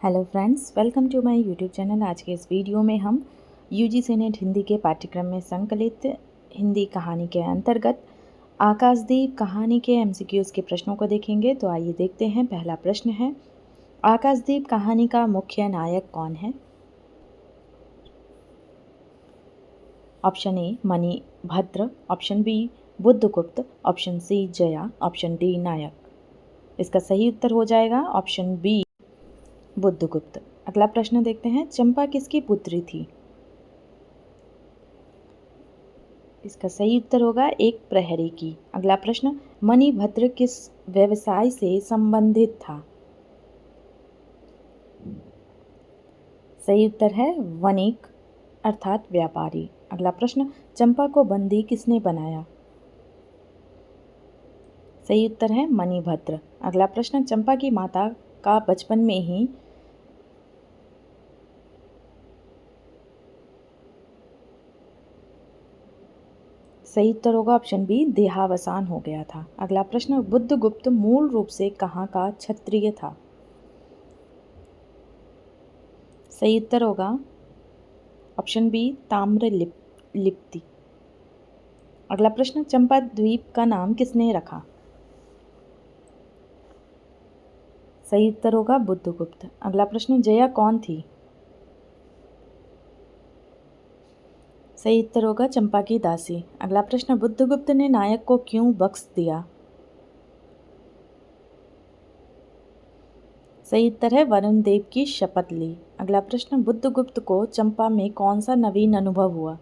Hello friends, welcome to my YouTube channel. आज के इस वीडियो में हम यूजीसी नेट हिंदी के पाठ्यक्रम में संकलित हिंदी कहानी के अंतर्गत आकाशदीप कहानी के एमसीक्यूज़ के प्रश्नों को देखेंगे। तो आइए देखते हैं। पहला प्रश्न है, आकाशदीप कहानी का मुख्य नायक कौन है? Option A Manibhadra, option B Buddhagupt, option C Jaya, option D नायक। इसका सही उत्तर हो जाएगा ऑप्शन बी बुद्धगुप्त। अगला प्रश्न देखते हैं, चंपा किसकी पुत्री थी? इसका सही उत्तर होगा एक प्रहरी की। अगला प्रश्न, मणिभद्र किस व्यवसाय से संबंधित था? सही उत्तर है वणिक अर्थात व्यापारी। अगला प्रश्न, चंपा को बंदी किसने बनाया? सही उत्तर है मणिभद्र। अगला प्रश्न, चंपा की माता का बचपन में ही सही उत्तर होगा ऑप्शन बी देहावसान हो गया था। अगला प्रश्न, बुद्धगुप्त मूल रूप से कहाँ का क्षत्रिय था? सही उत्तर होगा ऑप्शन बी लिप्ति। अगला प्रश्न, चंपा द्वीप का नाम किसने रखा? सही उत्तर होगा बुद्धगुप्त। अगला प्रश्न, जया कौन थी? सही उत्तर होगा चंपा की दासी। अगला प्रश्न, बुद्धगुप्त ने नायक को क्यों बख्श दिया? सही उत्तर है वरुण देव की शपथ ली। अगला प्रश्न, बुद्धगुप्त को चंपा में कौन सा नवीन अनुभव हुआ?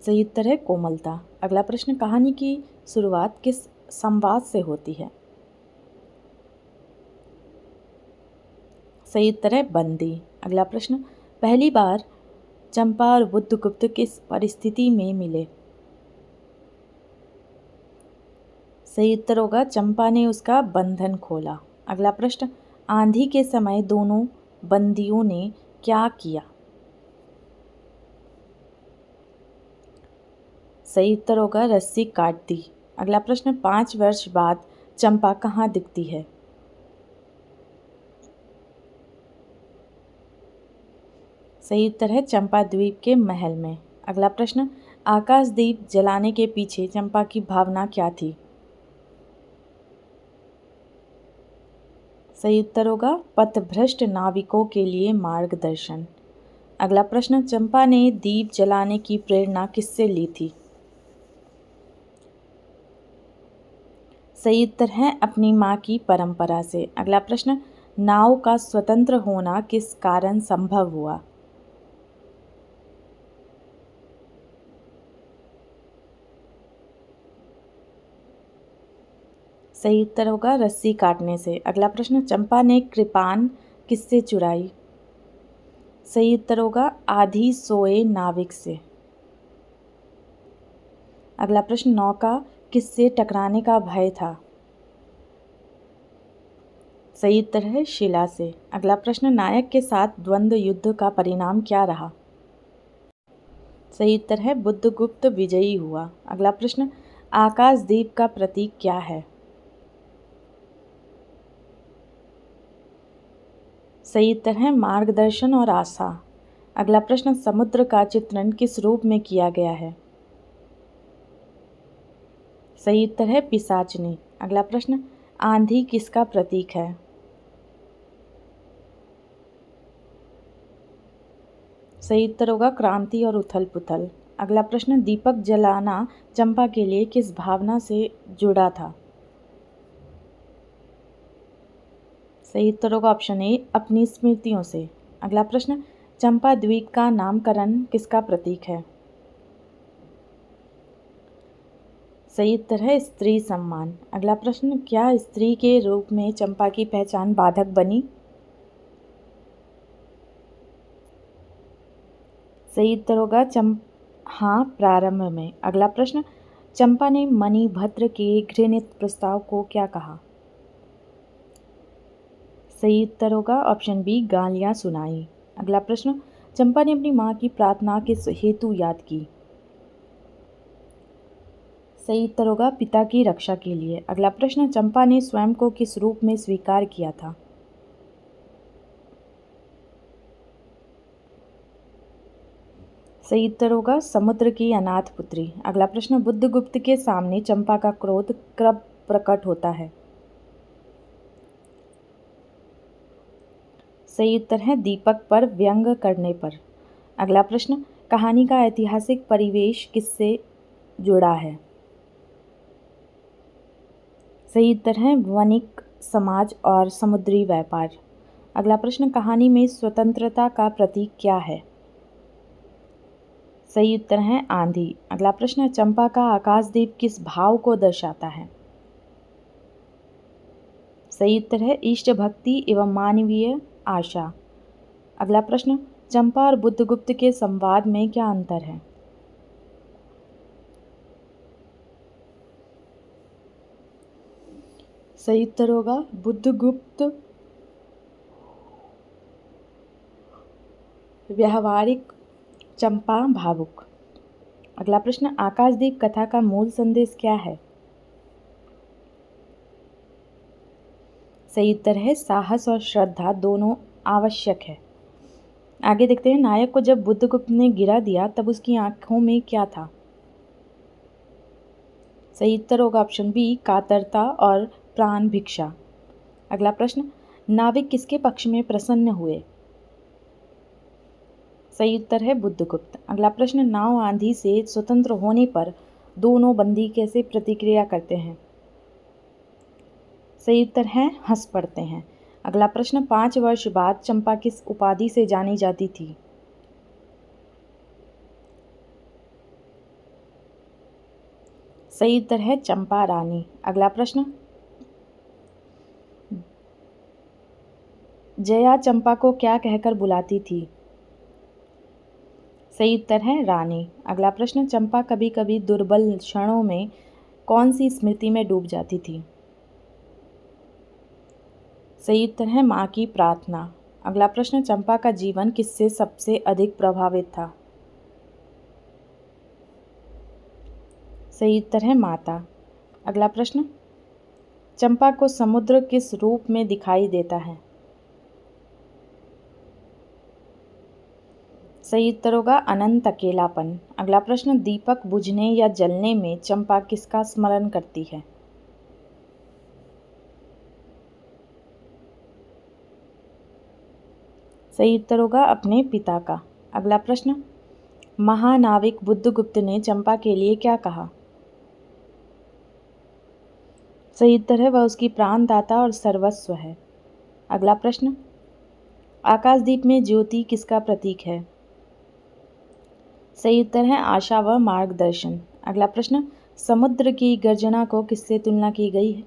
सही उत्तर है कोमलता। अगला प्रश्न, कहानी की शुरुआत किस संवाद से होती है? सही उत्तर है बंदी। अगला प्रश्न, पहली बार चंपा और बुद्धगुप्त किस परिस्थिति में मिले? सही उत्तर होगा चंपा ने उसका बंधन खोला। अगला प्रश्न, आंधी के समय दोनों बंदियों ने क्या किया? सही उत्तर होगा रस्सी काट दी। अगला प्रश्न, 5 वर्ष बाद चंपा कहाँ दिखती है? सही उत्तर है चंपा द्वीप के महल में। अगला प्रश्न, आकाशदीप जलाने के पीछे चंपा की भावना क्या थी? सही उत्तर होगा पथभ्रष्ट नाविकों के लिए मार्गदर्शन। अगला प्रश्न, चंपा ने दीप जलाने की प्रेरणा किससे ली थी? सही उत्तर है अपनी माँ की परंपरा से। अगला प्रश्न, नाव का स्वतंत्र होना किस कारण संभव हुआ? सही उत्तर होगा रस्सी काटने से। अगला प्रश्न, चंपा ने कृपान किससे चुराई? सही उत्तर होगा आधी सोए नाविक से। अगला प्रश्न, नौका किससे टकराने का भय था? सही उत्तर है शिला से। अगला प्रश्न, नायक के साथ द्वंद्व युद्ध का परिणाम क्या रहा? सही उत्तर है बुद्धगुप्त विजयी हुआ। अगला प्रश्न, आकाशदीप का प्रतीक क्या है? सही उत्तर है मार्गदर्शन और आशा। अगला प्रश्न, समुद्र का चित्रण किस रूप में किया गया है? सही उत्तर है पिशाचिनी। अगला प्रश्न, आंधी किसका प्रतीक है? सही उत्तर होगा क्रांति और उथल पुथल। अगला प्रश्न, दीपक जलाना चंपा के लिए किस भावना से जुड़ा था? सही उत्तर होगा ऑप्शन ए अपनी स्मृतियों से। अगला प्रश्न, चंपा द्वीप का नामकरण किसका प्रतीक है? सही उत्तर है स्त्री सम्मान। अगला प्रश्न, क्या स्त्री के रूप में चंपा की पहचान बाधक बनी? सही उत्तर होगा हाँ, प्रारंभ में। अगला प्रश्न, चंपा ने मणिभद्र के घृणित प्रस्ताव को क्या कहा? सही उत्तर होगा ऑप्शन बी गालियाँ सुनाई। अगला प्रश्न, चंपा ने अपनी माँ की प्रार्थना किस हेतु याद की? सही उत्तर होगा पिता की रक्षा के लिए। अगला प्रश्न, चंपा ने स्वयं को किस रूप में स्वीकार किया था? सही उत्तर होगा समुद्र की अनाथ पुत्री। अगला प्रश्न, बुद्धगुप्त के सामने चंपा का क्रोध कब प्रकट होता है? सही उत्तर है दीपक पर व्यंग करने पर। अगला प्रश्न, कहानी का ऐतिहासिक परिवेश किससे जुड़ा है? सही उत्तर है वणिक समाज और समुद्री व्यापार। अगला प्रश्न, कहानी में स्वतंत्रता का प्रतीक क्या है? सही उत्तर है आंधी। अगला प्रश्न, चंपा का आकाशदीप किस भाव को दर्शाता है? सही उत्तर है इष्ट भक्ति एवं मानवीय आशा। अगला प्रश्न, चंपा और बुद्धगुप्त के संवाद में क्या अंतर है? सही उत्तर होगा बुद्धगुप्त व्यावहारिक, चंपा भावुक। अगला प्रश्न, आकाशदीप कथा का मूल संदेश क्या है? सही उत्तर है साहस और श्रद्धा दोनों आवश्यक है। आगे देखते हैं, नायक को जब बुद्धगुप्त ने गिरा दिया तब उसकी आंखों में क्या था? सही उत्तर होगा ऑप्शन बी, कातरता और प्राण भिक्षा। अगला प्रश्न, नाविक किसके पक्ष में प्रसन्न हुए? सही उत्तर है बुद्धगुप्त। अगला प्रश्न, नाव आंधी से स्वतंत्र होने पर दोनों बंदी कैसे प्रतिक्रिया करते हैं? सही उत्तर है हंस पड़ते हैं। अगला प्रश्न, 5 वर्ष बाद चंपा किस उपाधि से जानी जाती थी? सही उत्तर है चंपा रानी। अगला प्रश्न, जया चंपा को क्या कहकर बुलाती थी? सही उत्तर है रानी। अगला प्रश्न, चंपा कभी कभी दुर्बल क्षणों में कौन सी स्मृति में डूब जाती थी? सही उत्तर है माँ की प्रार्थना। अगला प्रश्न, चंपा का जीवन किससे सबसे अधिक प्रभावित था? सही उत्तर है माता। अगला प्रश्न, चंपा को समुद्र किस रूप में दिखाई देता है? सही उत्तर होगा अनंत अकेलापन। अगला प्रश्न, दीपक बुझने या जलने में चंपा किसका स्मरण करती है? सही उत्तर होगा अपने पिता का। अगला प्रश्न, महानाविक बुद्धगुप्त ने चंपा के लिए क्या कहा? सही उत्तर है वह उसकी प्राणदाता और सर्वस्व है। अगला प्रश्न, आकाशदीप में ज्योति किसका प्रतीक है? सही उत्तर है आशा व मार्गदर्शन। अगला प्रश्न, समुद्र की गर्जना को किससे तुलना की गई है?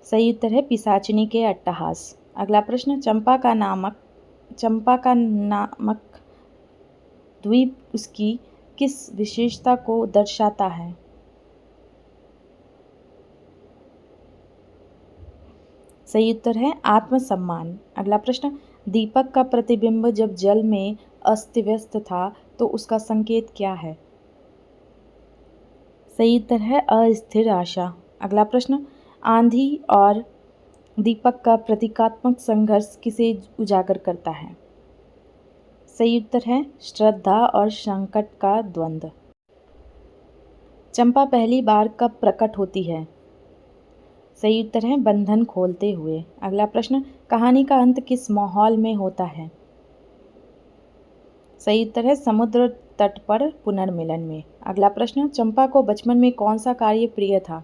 सही उत्तर है पिशाचिनी के अट्टहास। अगला प्रश्न, चंपा का नामक द्वीप उसकी किस विशेषता को दर्शाता है? सही उत्तर है आत्मसम्मान। अगला प्रश्न, दीपक का प्रतिबिंब जब जल में अस्त व्यस्त था तो उसका संकेत क्या है? सही उत्तर है अस्थिर आशा। अगला प्रश्न, आंधी और दीपक का प्रतीकात्मक संघर्ष किसे उजागर करता है? सही उत्तर है श्रद्धा और संकट का द्वंद्व। चंपा पहली बार कब प्रकट होती है? सही उत्तर है बंधन खोलते हुए। अगला प्रश्न, कहानी का अंत किस माहौल में होता है? सही उत्तर है समुद्र तट पर पुनर्मिलन में। अगला प्रश्न, चंपा को बचपन में कौन सा कार्य प्रिय था?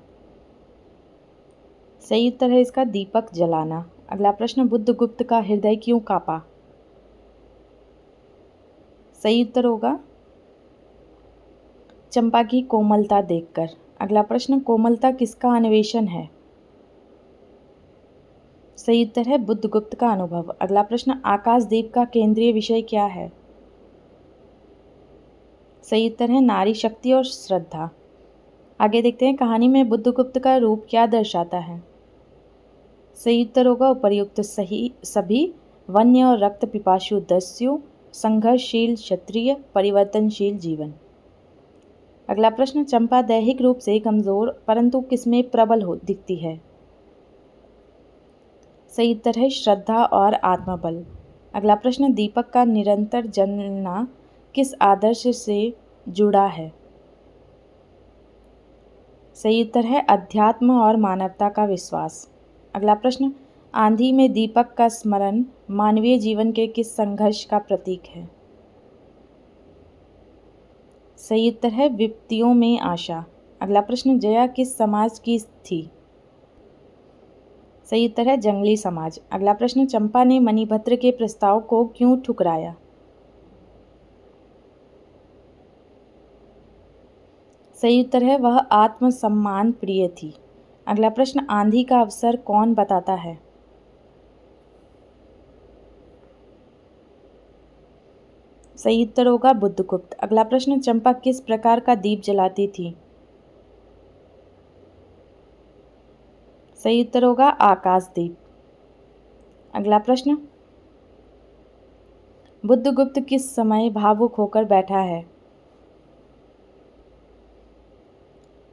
सही उत्तर है इसका दीपक जलाना। अगला प्रश्न, बुद्धगुप्त का हृदय क्यों कांपा? सही उत्तर होगा चंपा की कोमलता देखकर। अगला प्रश्न, कोमलता किसका अन्वेषण है? सही उत्तर है बुद्धगुप्त का अनुभव। अगला प्रश्न, आकाशदीप का केंद्रीय विषय क्या है? सही उत्तर है नारी शक्ति और श्रद्धा। आगे देखते हैं, कहानी में बुद्धगुप्त का रूप क्या दर्शाता है? सही उत्तर होगा उपर्युक्त सभी वन्य और रक्त पिपासु दस्यु, संघर्षशील क्षत्रिय, परिवर्तनशील जीवन। अगला प्रश्न, चंपा दैहिक रूप से कमजोर परंतु किसमें प्रबल दिखती है? सही उत्तर है श्रद्धा और आत्मबल। अगला प्रश्न, दीपक का निरंतर जलना किस आदर्श से जुड़ा है? सही उत्तर है अध्यात्म और मानवता का विश्वास। अगला प्रश्न, आंधी में दीपक का स्मरण मानवीय जीवन के किस संघर्ष का प्रतीक है? सही उत्तर है विपत्तियों में आशा। अगला प्रश्न, जया किस समाज की थी? सही उत्तर है जंगली समाज। अगला प्रश्न, चंपा ने मणिभद्र के प्रस्ताव को क्यों ठुकराया? सही उत्तर है वह आत्मसम्मान प्रिय थी। अगला प्रश्न, आंधी का अवसर कौन बताता है? सही उत्तर होगा बुद्धगुप्त। अगला प्रश्न, चंपा किस प्रकार का दीप जलाती थी? सही उत्तर होगा आकाशदीप। अगला प्रश्न, बुद्धगुप्त किस समय भावुक होकर बैठा है?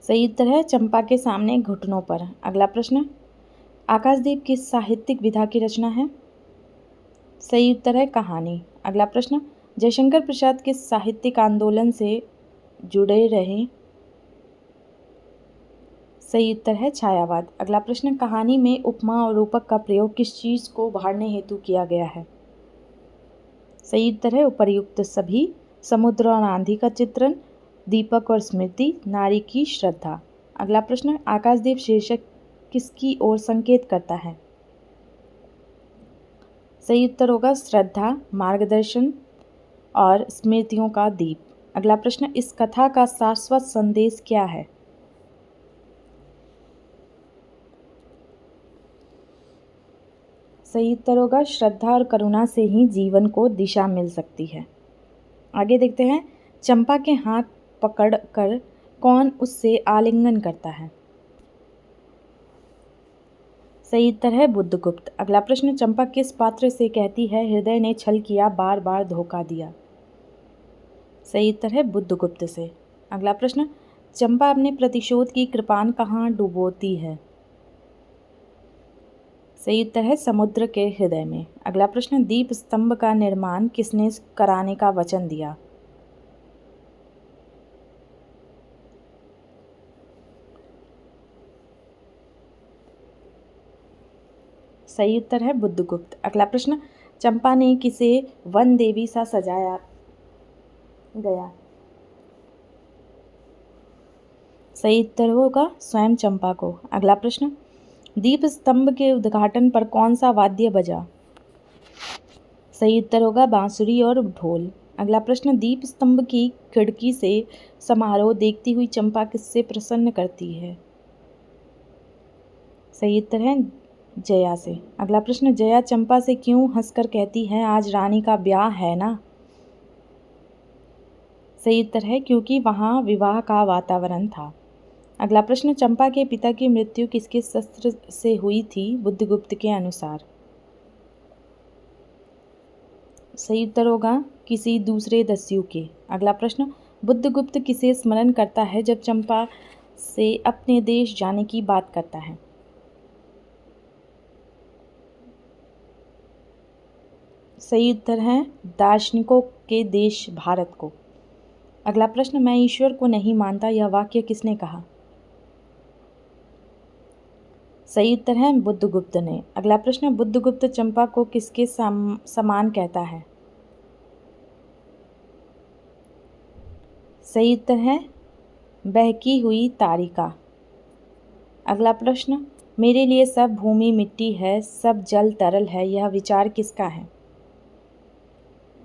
सही उत्तर है चंपा के सामने घुटनों पर। अगला प्रश्न, आकाशदीप किस साहित्यिक विधा की रचना है? सही उत्तर है कहानी। अगला प्रश्न, जयशंकर प्रसाद किस साहित्यिक आंदोलन से जुड़े रहे? सही उत्तर है छायावाद। अगला प्रश्न, कहानी में उपमा और रूपक का प्रयोग किस चीज़ को उभारने हेतु किया गया है? सही उत्तर है उपर्युक्त सभी। समुद्र और आंधी का चित्रण, दीपक और स्मृति, नारी की श्रद्धा। अगला प्रश्न, आकाशदीप शीर्षक किसकी ओर संकेत करता है? सही उत्तर होगा श्रद्धा, मार्गदर्शन और स्मृतियों का दीप। अगला प्रश्न, इस कथा का शाश्वत संदेश क्या है? सही उत्तर होगा श्रद्धा और करुणा से ही जीवन को दिशा मिल सकती है। आगे देखते हैं, चंपा के हाथ पकड़कर कौन उससे आलिंगन करता है? सही उत्तर है बुद्धगुप्त। अगला प्रश्न, चंपा किस पात्र से कहती है हृदय ने छल किया, बार बार धोखा दिया? सही उत्तर है बुद्धगुप्त से। अगला प्रश्न, चंपा अपने प्रतिशोध की कृपान कहाँ डुबोती है? सही उत्तर है समुद्र के हृदय में। अगला प्रश्न, दीप स्तंभ का निर्माण किसने कराने का वचन दिया? सही उत्तर है बुद्धगुप्त। अगला प्रश्न, चंपा ने किसे वन देवी सा सजाया गया? सही उत्तर होगा स्वयं चंपा को। अगला प्रश्न, दीप स्तंभ के उद्घाटन पर कौन सा वाद्य बजा? सही उत्तर होगा बांसुरी और ढोल। अगला प्रश्न, दीप स्तंभ की खिड़की से समारोह देखती हुई चंपा किससे प्रसन्न करती है? सही उत्तर है जया से। अगला प्रश्न, जया चंपा से क्यों हंसकर कहती है आज रानी का ब्याह है ना? सही उत्तर है क्योंकि वहाँ विवाह का वातावरण था। अगला प्रश्न, चंपा के पिता की मृत्यु किसके शस्त्र से हुई थी बुद्धगुप्त के अनुसार? सही उत्तर होगा किसी दूसरे दस्यु के। अगला प्रश्न, बुद्धगुप्त किसे स्मरण करता है जब चंपा से अपने देश जाने की बात करता है? सही उत्तर है दार्शनिकों के देश भारत को। अगला प्रश्न, मैं ईश्वर को नहीं मानता, यह वाक्य किसने कहा? सही उत्तर है बुद्धगुप्त ने। अगला प्रश्न, बुद्धगुप्त चंपा को किसके समान कहता है? सही उत्तर है बहकी हुई तारिका। अगला प्रश्न, मेरे लिए सब भूमि मिट्टी है, सब जल तरल है, यह विचार किसका है?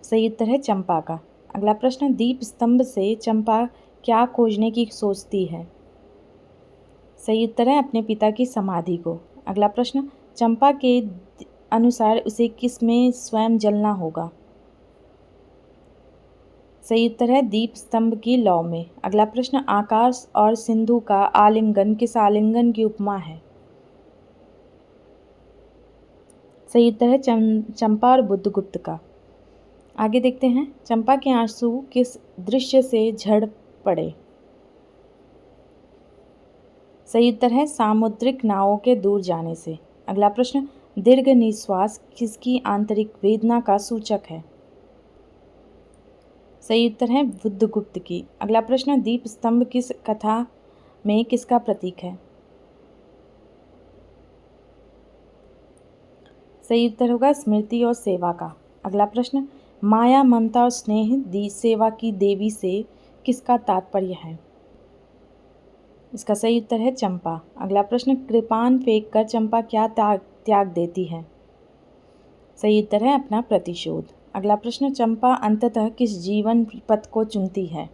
सही उत्तर है चंपा का। अगला प्रश्न, दीप स्तंभ से चंपा क्या खोजने की सोचती है? सही उत्तर है अपने पिता की समाधि को। अगला प्रश्न, चंपा के अनुसार उसे किस में स्वयं जलना होगा? सही उत्तर है दीप स्तंभ की लौ में। अगला प्रश्न, आकाश और सिंधु का आलिंगन किस आलिंगन की उपमा है? सही उत्तर है चंपा और बुद्धगुप्त का। आगे देखते हैं, चंपा के आंसू किस दृश्य से झड़ पड़े? सही उत्तर है सामुद्रिक नावों के दूर जाने से। अगला प्रश्न, दीर्घ निश्वास किसकी आंतरिक वेदना का सूचक है? सही उत्तर है बुद्धगुप्त की। अगला प्रश्न, दीप स्तंभ किस कथा में किसका प्रतीक है? सही उत्तर होगा स्मृति और सेवा का। अगला प्रश्न, माया ममता और स्नेह दी सेवा की देवी से किसका तात्पर्य है? इसका सही उत्तर है चंपा। अगला प्रश्न, कृपान फेंक कर चंपा क्या त्याग देती है? सही उत्तर है अपना प्रतिशोध। अगला प्रश्न, चंपा अंततः किस जीवन पथ को चुनती है?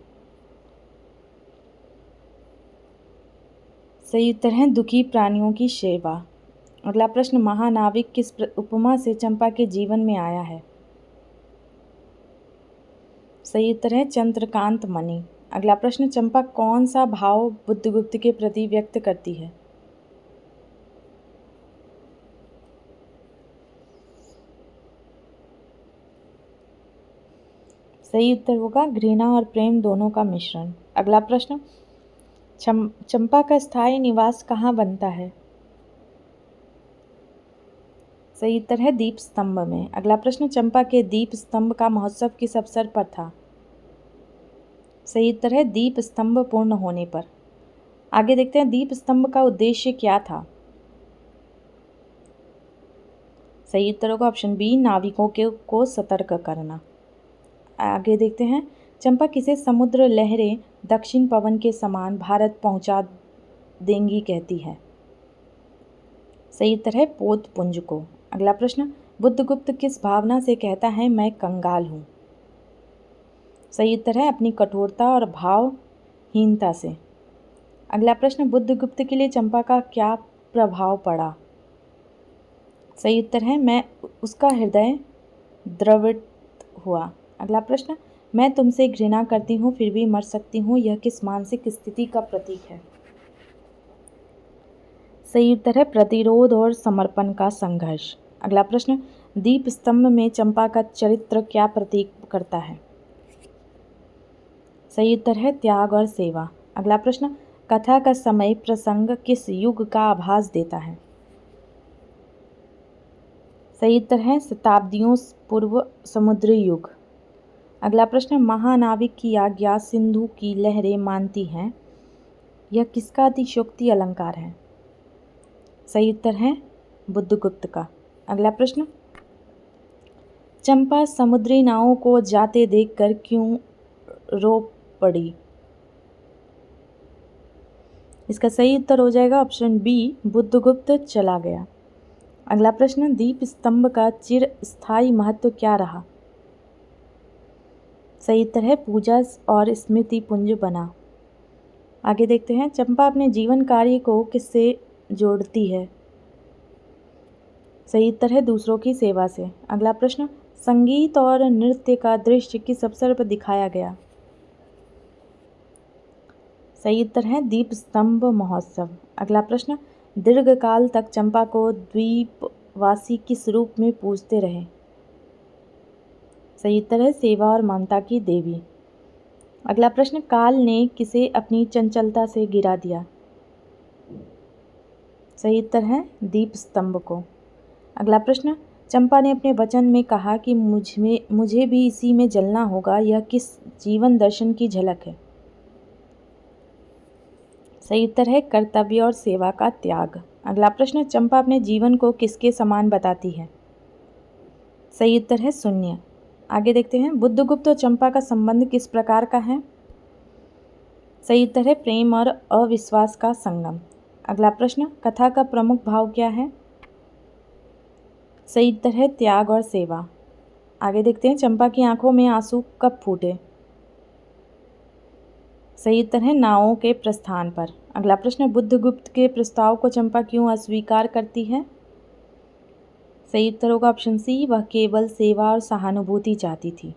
सही उत्तर है दुखी प्राणियों की सेवा। अगला प्रश्न, महानाविक किस उपमा से चंपा के जीवन में आया है? सही उत्तर है चंद्रकांत मणि। अगला प्रश्न, चंपा कौन सा भाव बुद्धगुप्त के प्रति व्यक्त करती है? सही उत्तर होगा घृणा और प्रेम दोनों का मिश्रण। अगला प्रश्न, चंपा का स्थायी निवास कहाँ बनता है? सही उत्तर है दीप स्तंभ में। अगला प्रश्न, चंपा के दीप स्तंभ का महोत्सव किस अवसर पर था? सही उत्तर है दीप स्तंभ पूर्ण होने पर। आगे देखते हैं, दीप स्तंभ का उद्देश्य क्या था? सही उत्तर होगा ऑप्शन बी, नाविकों को सतर्क करना। आगे देखते हैं, चंपा किसे समुद्र लहरें दक्षिण पवन के समान भारत पहुंचा देंगी कहती है? सही उत्तर है पोतपुंज को। अगला प्रश्न, बुद्धगुप्त किस भावना से कहता है मैं कंगाल हूँ? सही उत्तर है अपनी कठोरता और भावहीनता से। अगला प्रश्न, बुद्धगुप्त के लिए चंपा का क्या प्रभाव पड़ा? सही उत्तर है मैं उसका हृदय द्रवित हुआ। अगला प्रश्न, मैं तुमसे घृणा करती हूँ फिर भी मर सकती हूँ, यह किस मानसिक स्थिति का प्रतीक है? सही उत्तर है प्रतिरोध और समर्पण का संघर्ष। अगला प्रश्न, दीप स्तंभ में चंपा का चरित्र क्या प्रतीक करता है? सही उत्तर है त्याग और सेवा। अगला प्रश्न, कथा का समय प्रसंग किस युग का आभास देता है? सही उत्तर है शताब्दियों पूर्व समुद्री युग। अगला प्रश्न, महानाविक की आज्ञा सिंधु की लहरें मानती हैं, यह किसका अतिशयोक्ति अलंकार है? सही उत्तर है बुद्धगुप्त का। अगला प्रश्न, चंपा समुद्री नावों को जाते देखकर क्यों रो पड़ी? इसका सही उत्तर हो जाएगा ऑप्शन बी, बुद्धगुप्त चला गया। अगला प्रश्न, दीप स्तंभ का चिर स्थायी महत्व क्या रहा? सही उत्तर है पूजा और स्मृति पुंज बना। आगे देखते हैं, चंपा अपने जीवन कार्य को किससे जोड़ती है? सही उत्तर है दूसरों की सेवा से। अगला प्रश्न, संगीत और नृत्य का दृश्य किस अवसर पर दिखाया गया? सही उत्तर है दीप स्तंभ महोत्सव। अगला प्रश्न, दीर्घकाल तक चंपा को द्वीपवासी किस रूप में पूजते रहे? सही उत्तर है सेवा और ममता की देवी। अगला प्रश्न, काल ने किसे अपनी चंचलता से गिरा दिया? सही उत्तर है दीप स्तंभ को। अगला प्रश्न, चंपा ने अपने वचन में कहा कि मुझे भी इसी में जलना होगा, यह किस जीवन दर्शन की झलक है? सही उत्तर है कर्तव्य और सेवा का त्याग। अगला प्रश्न, चंपा अपने जीवन को किसके समान बताती है? सही उत्तर है शून्य। आगे देखते हैं, बुद्धगुप्त और चंपा का संबंध किस प्रकार का है? सही उत्तर है प्रेम और अविश्वास का संगम। अगला प्रश्न, कथा का प्रमुख भाव क्या है? सही उत्तर है त्याग और सेवा। आगे देखते हैं, चंपा की आंखों में आंसू कब फूटे? सही उत्तर है नावों के प्रस्थान पर। अगला प्रश्न, बुद्धगुप्त के प्रस्ताव को चंपा क्यों अस्वीकार करती है? सही उत्तर होगा ऑप्शन सी, वह केवल सेवा और सहानुभूति चाहती थी।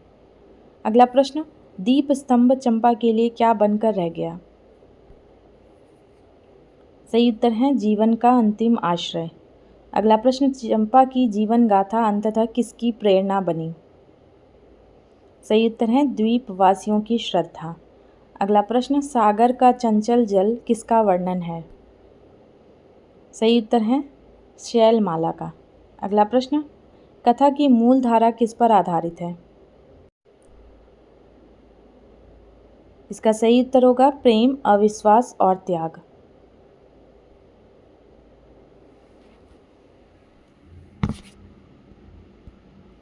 अगला प्रश्न, दीप स्तंभ चंपा के लिए क्या बनकर रह गया? सही उत्तर है जीवन का अंतिम आश्रय। अगला प्रश्न, चंपा की जीवन गाथा अंततः किसकी प्रेरणा बनी? सही उत्तर है द्वीपवासियों की श्रद्धा। अगला प्रश्न, सागर का चंचल जल किसका वर्णन है? सही उत्तर है शैलमाला का। अगला प्रश्न, कथा की मूल धारा किस पर आधारित है? इसका सही उत्तर होगा प्रेम, अविश्वास और त्याग।